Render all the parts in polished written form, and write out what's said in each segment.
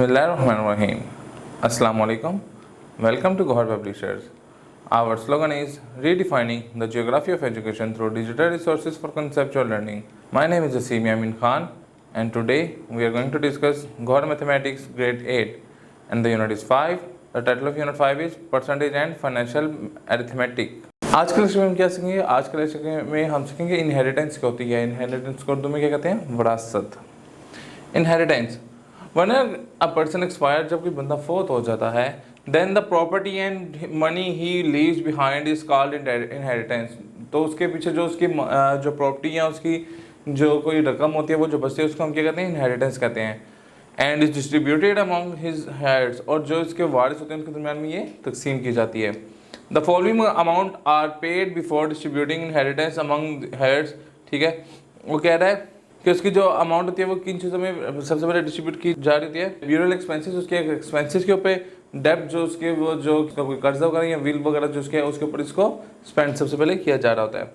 Bismillahirrahmanirrahim. Assalamu alaikum. Welcome to Gohar Publishers. Our slogan is redefining the geography of education through digital resources for conceptual learning. My name is Asim Yamin Khan, and today we are going to discuss Gohar Mathematics Grade 8, and the unit is 5. The title of unit 5 is Percentage and Financial Arithmetic. आज के lecture में हम क्या सीखेंगे? आज के lecture में हम सीखेंगे इनहेरिटेंस क्या होती है। इनहेरिटेंस को उर्दू में क्या कहते हैं? विरासत। Inheritance, when a person expire, जब कोई बंदा फोत हो जाता है, then the property and money he leaves behind is called inheritance. तो उसके पीछे जो उसकी जो प्रॉपर्टी है, उसकी जो कोई रकम होती है, वो जो बचती है, उसको हम क्या कहते हैं? इनहेरिटेंस कहते हैं। And is distributed among his hairs, और जो इसके वारिस होते हैं उनके दरमियान में ये तकसीम की जाती है। The following amount are paid before distributing inheritance among heirs. ठीक है, वो कह रहा है कि उसकी जो अमाउंट होती है वो किन चीज़ों में सबसे पहले डिस्ट्रीब्यूट की जा रही है? ब्यूरल एक्सपेंसेस, उसके एक्सपेंसेस के ऊपर, डेब्ट जो उसके वो जो कोई कर्जा वगैरह या विल वगैरह जो उसके है उसके ऊपर इसको स्पेंड सबसे पहले किया जा रहा होता है।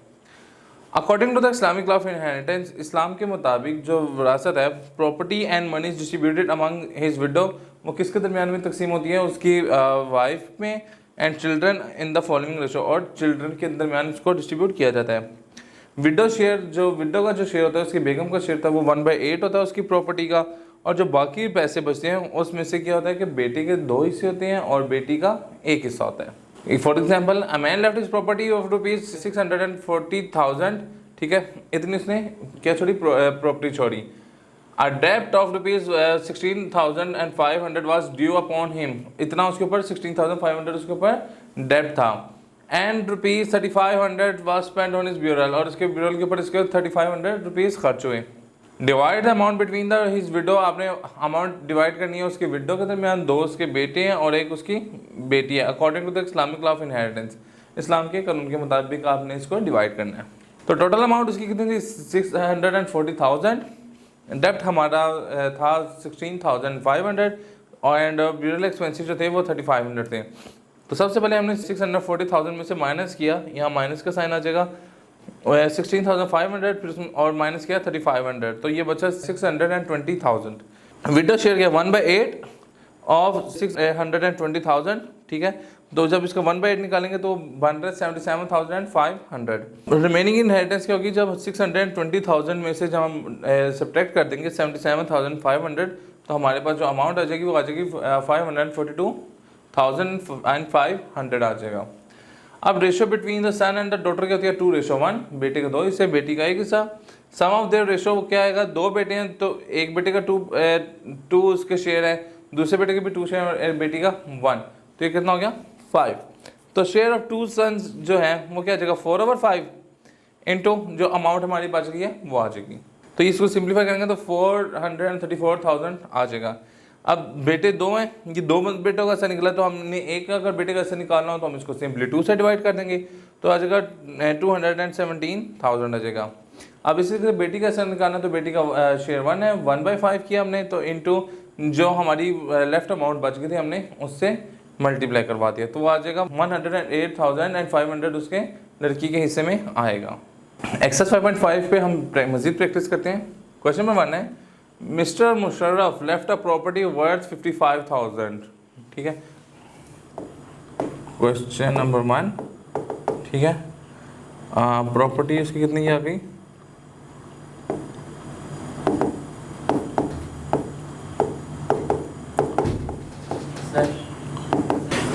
According to the Islamic law of inheritance, इस्लाम के मुताबिक जो विरासत है, property and money distributed among his widow, वो किसके दरमियान में तकसीम होती है? उसकी वाइफ में, and children in the following ratio, और चिल्ड्रन के दरमियान इसको डिस्ट्रीब्यूट किया जाता है। विडो शेयर, जो विडो का जो शेयर होता है, उसकी बेगम का शेयर था, वो 1/8 होता है उसकी प्रॉपर्टी का, और जो बाकी पैसे बचते हैं उसमें से क्या होता है कि बेटे के 2 हिस्से होते हैं और बेटी का 1 हिस्सा होता है। For example, a man left his property of ₹640,000। ठीक है, इतनी उसने क्या छोड़ी? प्रॉपर्टी छोड़ी। अ डेब्ट of ₹16,500 was due upon him, इतना उसके ऊपर 16,500 उसके ऊपर डेब्ट था। And ₹3500 was spend on his burial, और इसके ब्यूरल के ऊपर इसके ₹3500 खर्च हुए। Divide the amount between the his window, आपने अमाउंट डिवाइड करनी है उसके विडो के दरमियान। 2 उसके बेटे हैं और 1 उसकी बेटी है। According to the Islamic law of inheritance, इस्लाम के कानून के मुताबिक आपने इसको डिवाइड करना है। तो टोटल अमाउंट उसकी कितनी थी? 640,000। डेप्ट हमारा था 16,500, और एंड ब्यूरल एक्सपेंसेस जो थे वो 3,500 थे। तो सबसे पहले हमने 640,000 में से माइनस किया, यहाँ माइनस का साइन आ जाएगा, 16,500, फिर उसमें और माइनस किया 3,500, तो ये बचा 620,000। विडो शेयर किया 1/8 ऑफ 620,000। ठीक है, तो जब इसका 1/8 निकालेंगे तो बन रहा है 77,500। रिमेनिंग इनहेरिटेंस क्या होगी? जब 620,000 में से जब हम सब्ट्रैक्ट कर देंगे 77,500, तो हमारे पास जो अमाउंट आ जाएगी वो आ जाएगी 542,500 आ जाएगा। अब ratio between the son and the daughter क्या होती है? 2:1, बेटे के 2 हिस्से, बेटी का 1 हिस्सा। सम ऑफ देयर रेशो क्या आएगा? 2 बेटे हैं तो एक बेटे का 2 उसके शेयर है, दूसरे बेटे के भी 2 शेयर, और बेटी का 1, तो ये कितना हो गया? 5। तो शेयर ऑफ 2 सन्स जो है वो क्या आ जाएगा? 4/5 इंटू जो अमाउंट हमारी बच गई है वो आ जाएगी। तो इसको सिंप्लीफाई करेंगे तो 434,000 आ जाएगा। अब बेटे 2 हैं, ये 2 बेटों का ऐसा निकला, तो हमने एक अगर बेटे का ऐसा निकालना हो तो हम इसको सिंपली 2 से डिवाइड कर देंगे, तो आ जाएगा 217,000 आ जाएगा। अब इसी तरह बेटी का ऐसा निकालना, तो बेटी का शेयर 1 है, 1/5 किया हमने, तो इंटू जो हमारी लेफ्ट अमाउंट बच गई थी हमने उससे मल्टीप्लाई करवा दिया, तो वो आ जाएगा 108,500 उसके लड़की के हिस्से में आएगा। एक्सरसाइज 5.5 पे हम मजीद प्रैक्टिस करते हैं। क्वेश्चन नंबर 1 है, mister Musharraf left a property worth 55,000। ठीक है, क्वेश्चन नंबर 1। ठीक है, प्रॉपर्टी उसकी कितनी आ गई?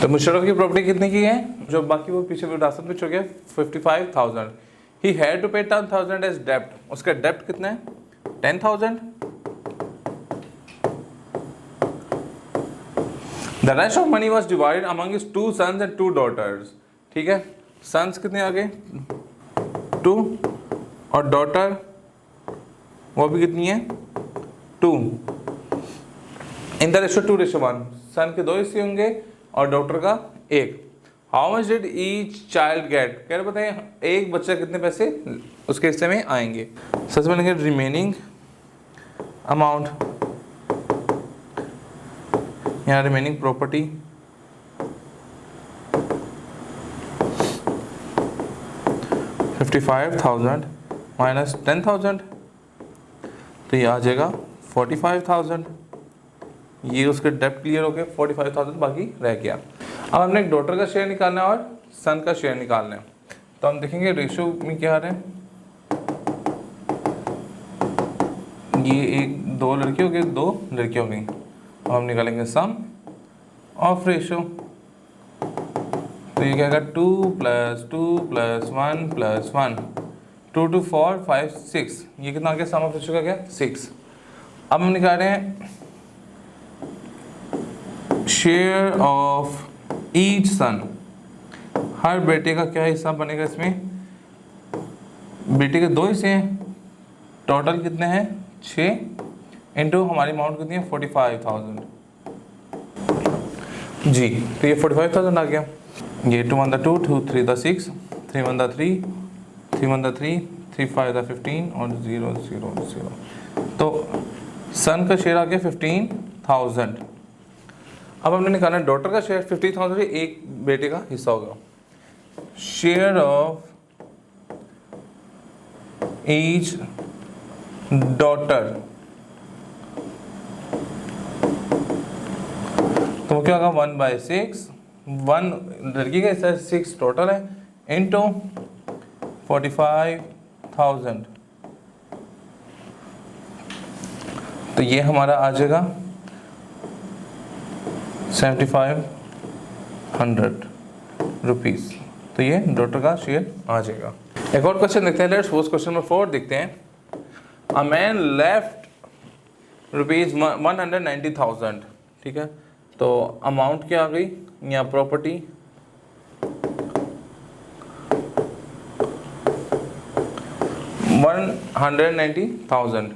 तो मुशर्रफ की प्रॉपर्टी कितने की है? जो बाकी वो पीछे विरासत में छोड़ गया 55,000। ही हैड टू पे 10,000 एज डेब्ट, उसका डेब्ट कितना है? 10,000। The rest of money was divided among his 2 sons and 2 daughters। ठीक है, sons कितने आ गए? 2, और डॉटर वो भी कितनी है? 2। इन द रेशो 2:1, सन के 2 हिस्से होंगे और डॉटर का 1। How much did each child gate? कह रहे बताइए एक बच्चा कितने पैसे उसके हिस्से में आएंगे? सबसे पहले रिमेनिंग अमाउंट, यहाँ रिमेनिंग प्रॉपर्टी 55,000 माइनस 10,000, तो ये आ जाएगा 45,000। ये उसके डेप्ट क्लियर हो गए, 45,000 बाकी रह गया। अब हमने एक डॉटर का शेयर निकालना है और सन का शेयर निकालना है। तो हम देखेंगे रेशो में क्या आ रहा है। ये एक दो लड़की हो गई, दो लड़कियां हो गई। अब हम निकालेंगे सम ऑफ रेशो। तो ये क्या आएगा 2 + 2 + 1 + 1, 2 2 4 5 6। ये कितना आ गया सम ऑफ रेशो का, क्या 6। अब हम निकाल रहे हैं शेयर ऑफ ईच सन। हर बेटे का क्या हिस्सा बनेगा इसमें। बेटे के 2 हिस्से हैं, टोटल कितने हैं 6, इंटू हमारी अमाउंट कितनी है 45,000 जी। तो ये 45,000 आ गया। ये 2 1 2 2 3 6, 3 1 3, 3 1 3, 3 5 15 और 0 0 0। तो सन का शेयर आ गया 15,000। अब हमने निकालना है डॉटर का शेयर। 50,000 एक बेटे का हिस्सा होगा। शेयर ऑफ ईच डॉटर, तो वो क्या होगा 1/6। 1 लड़की का हिस्सा 6 टोटल है, इंटू 45,000। तो ये हमारा आ जाएगा 7,500 रुपीज़। तो ये डॉटर का शेयर आ जाएगा। एक और क्वेश्चन देखते हैं। लेट्स सपोज क्वेश्चन नंबर 4 देखते हैं। A man left ₹190,000। ठीक है, तो अमाउंट क्या आ गई या property 190,000।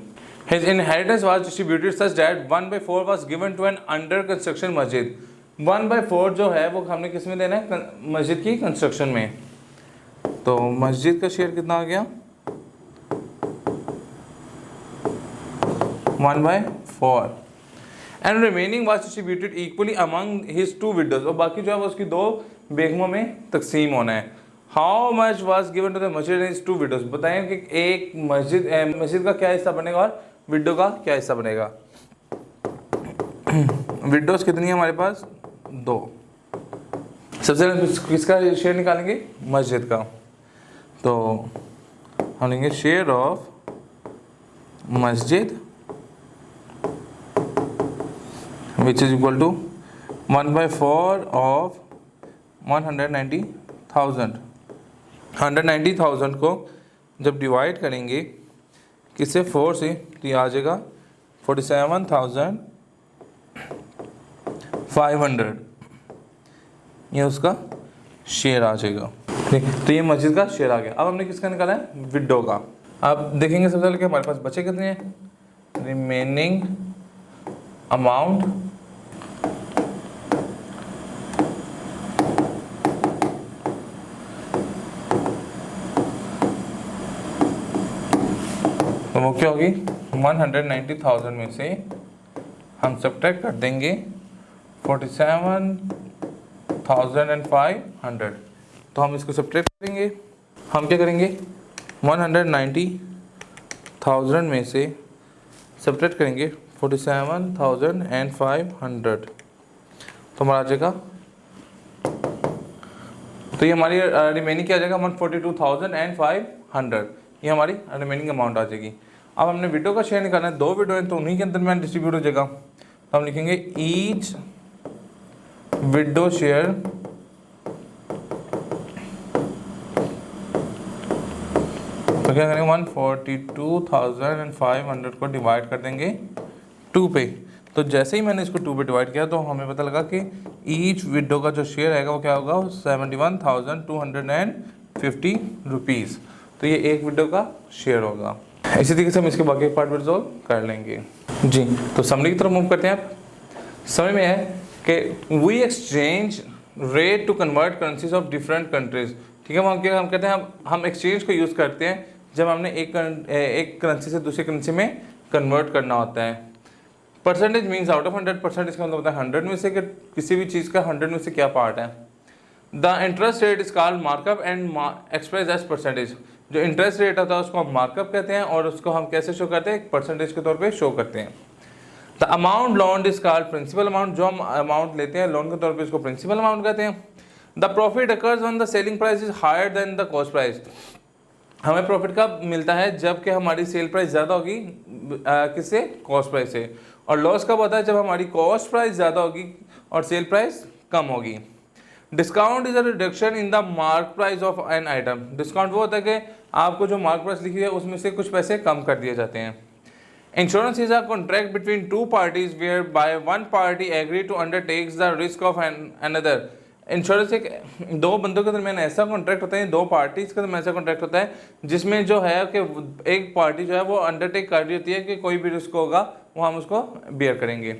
His inheritance was distributed such that 1/4 was given to an under construction मस्जिद। 1/4 जो है वो हमने किस में देना है, मस्जिद की कंस्ट्रक्शन में। तो मस्जिद का शेयर कितना आ गया 1/4, and remaining was distributed equally among his 2 widows. और बाकी जो है वो उसकी 2 बेगमों में तकसीम होना है। How much was given to the masjid and his 2 widows. बताएं कि एक मस्जिद का क्या हिस्सा बनेगा और विडो का क्या हिस्सा बनेगा। विडोज कितनी है हमारे पास 2। सबसे पहले किसका शेयर निकालेंगे मस्जिद का। तो हम लेंगे share of masjid which is equal to 1/4 of 190,000। 190,000 को जब डिवाइड करेंगे किससे 4 से, तो ये आ जाएगा 47,500। ये उसका शेयर आ जाएगा। ठीक, तो ये मस्जिद का शेयर आ गया। अब हमने किसका निकाला है विडो का। अब देखेंगे सबसे पहले कि हमारे पास बचे कितने हैं। रिमेनिंग अमाउंट तो वो क्या होगी 190,000 में से हम सब्ट्रैक्ट कर देंगे 47,500। तो हम इसको सब्ट्रैक्ट करेंगे। हम क्या करेंगे 190,000 में से सब्ट्रैक्ट करेंगे 47,500। तो हमारा आ जाएगा, तो ये हमारी रिमेनिंग क्या आ जाएगा 142,500। ये हमारी रिमेनिंग अमाउंट आ जाएगी। अब हमने विडो का शेयर निकालना है। 2 विडो हैं तो उन्हीं के अंदर में डिस्ट्रीब्यूट हो जाएगा। तो हम लिखेंगे ईच विडो शेयर तो क्या करेंगे 142,500 को डिवाइड कर देंगे 2 पे। तो जैसे ही मैंने इसको 2 पे डिवाइड किया तो हमें पता लगा कि ईच विडो का जो शेयर आएगा वो क्या होगा 71,250 रुपीज़। तो ये एक विडो का शेयर होगा। इसी तरीके से हम इसके बाकी पार्ट में रिजॉल्व कर लेंगे जी। तो समरी की तरफ मूव करते हैं। आप समझ में है कि we exchange rate to convert currencies of different countries. ठीक है, हम कहते हैं हम एक्सचेंज को यूज़ करते हैं जब हमने एक करेंसी से दूसरी करेंसी में कन्वर्ट करना होता है। परसेंटेज मीन्स आउट ऑफ 100%, इसका मतलब होता है 100 में से कि किसी भी चीज़ का 100 में से क्या पार्ट है। The interest rate is called markup and express as percentage. जो इंटरेस्ट रेट होता है उसको हम मार्कअप कहते हैं और उसको हम कैसे शो करते हैं, एक परसेंटेज के तौर पे शो करते हैं। The amount loan is called principal amount, जो हम अमाउंट लेते हैं लोन के तौर पे इसको प्रिंसिपल अमाउंट कहते हैं। The profit occurs when the selling price is higher than the cost price, हमें प्रॉफिट कब मिलता है जबकि हमारी सेल प्राइस ज़्यादा होगी किससे, कॉस्ट प्राइस से। और लॉस कब होता है, जब हमारी कॉस्ट प्राइस ज़्यादा होगी और सेल प्राइस कम होगी। Discount is a reduction in the mark price of an item, discount वो होता है कि आपको जो मार्क प्राइस लिखी है उसमें से कुछ पैसे कम कर दिए जाते हैं। Insurance is a contract between two parties whereby one party agree to undertakes the risk of another, insurance एक दो बंदों के दरमियान ऐसा कॉन्ट्रैक्ट होता है, दो पार्टीज के दरमियान ऐसा कॉन्ट्रैक्ट होता है जिसमें जो है कि एक पार्टी जो है वो अंडरटेक कर रही होती है कि कोई भी रिस्क होगा वो हम उसको बेयर करेंगे।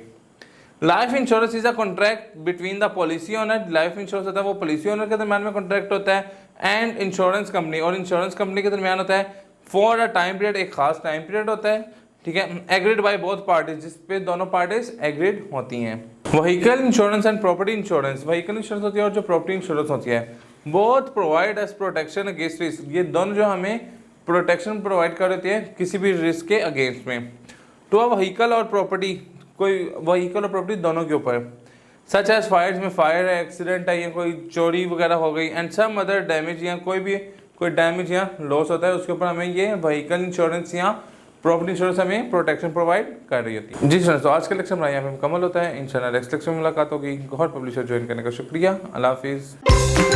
Life insurance is a contract between the policy owner, life insurance होता है वो पॉलिसी ओनर के दरमियान में कॉन्ट्रैक्ट होता है, एंड इंश्योरेंस कंपनी, और इंश्योरेंस कंपनी के दरमियान होता है फॉर अ टाइम पीरियड, एक खास टाइम पीरियड होता है, ठीक है, एग्रीड बाय बोथ पार्टीज, जिस पे दोनों पार्टीज एग्रीड होती हैं। Vehicle insurance and property insurance, vehicle insurance होती है और जो प्रॉपर्टी इंश्योरेंस होती है, both provide S protection against risk, ये दोनों जो हमें प्रोटेक्शन प्रोवाइड कर देती है किसी भी रिस्क के अगेंस्ट में। तो अब व्हीकल और प्रॉपर्टी, कोई व्हीकल और प्रॉपर्टी दोनों के ऊपर, सच एज फायर में फायर है, एक्सीडेंट है या कोई चोरी वगैरह हो गई, एंड सम अदर डैमेज या कोई डैमेज या लॉस होता है, उसके ऊपर हमें ये व्हीकल इंश्योरेंस या प्रॉपर्टी इंश्योरेंस हमें प्रोटेक्शन प्रोवाइड कर रही होती है। जी सर, तो आज का लेक्चर हमारा यहाँ पे मुकम्मल होता है। इंशाल्लाह नेक्स्ट लेक्चर में मुलाकात होगी। गौहर पब्लिशर ज्वाइन करने का शुक्रिया। अल्लाह हाफिज़।